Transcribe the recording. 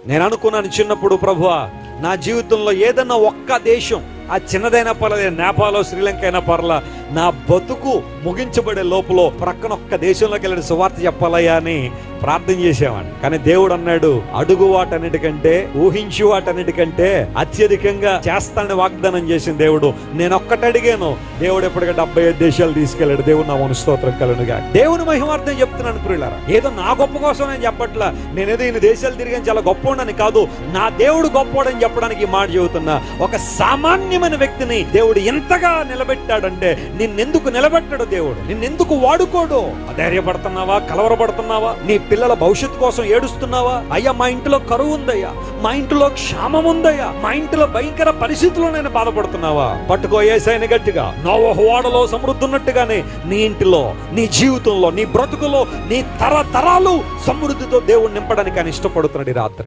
నేను అనుకున్నాను చిన్నప్పుడు, ప్రభువా నా జీవితంలో ఏదన్నా ఒక్క దేశం, ఆ చిన్నదైనా పర్లేదు, నేపాల్ శ్రీలంక అయినా పర్లా, నా బతుకు ముగించబడే లోపల ప్రక్కన ఒక్క దేశంలోకి వెళ్ళి సువార్త చెప్పాలయ్యా అని ప్రార్థన చేసేవాడిని. కానీ దేవుడు అన్నాడు, అడుగు వాటన్నిటికంటే, ఊహించి వాటన్నిటికంటే అత్యధికంగా చేస్తానని వాగ్దానం చేసిన దేవుడు. నేను ఒక్కటి అడిగాను, దేవుడు ఎప్పటికీ 75 దేశాలు తీసుకెళ్ళాడు. దేవుడు నా స్తోత్రం కలుగునుగా. దేవుని మహిమార్థం చెప్తున్నాను ప్రియులారా. ఏదో నా గొప్ప కోసం నేను చెప్పట్లా, నేనేదో ఇన్ని దేశాలు తిరిగాను చాలా గొప్పవాడని కాదు, నా దేవుడు గొప్పవాడని చెప్పడానికి ఈ మాట చెబుతున్నా. ఒక సామాన్యమైన వ్యక్తిని దేవుడు ఎంతగా నిలబెట్టాడంటే, నిన్నెందుకు నిలబెట్టాడు దేవుడు, నిన్నెందుకు వాడుకోడు? అధైర్యపడుతున్నావా, కలవరపడుతున్నావా, నీ పిల్లల భవిష్యత్తు కోసం ఏడుస్తున్నావా? అయ్యా మా ఇంట్లో కరువు ఉందయ్యా, మా ఇంట్లో క్షామం ఉందయ్యా, మా ఇంట్లో భయంకర పరిస్థితుల్లో నేను బాధపడుతున్నావా? పట్టుకో యేసయ్యని గట్టిగా. నోవహు ఓడలో సమృద్ధి ఉన్నట్టుగానే నీ ఇంటిలో, నీ జీవితంలో, నీ బ్రతుకులో, నీ తరతరాలు సమృద్ధితో దేవుడు నింపడానికి ఆయన ఇష్టపడుతున్నాడు ఈ రాత్రి.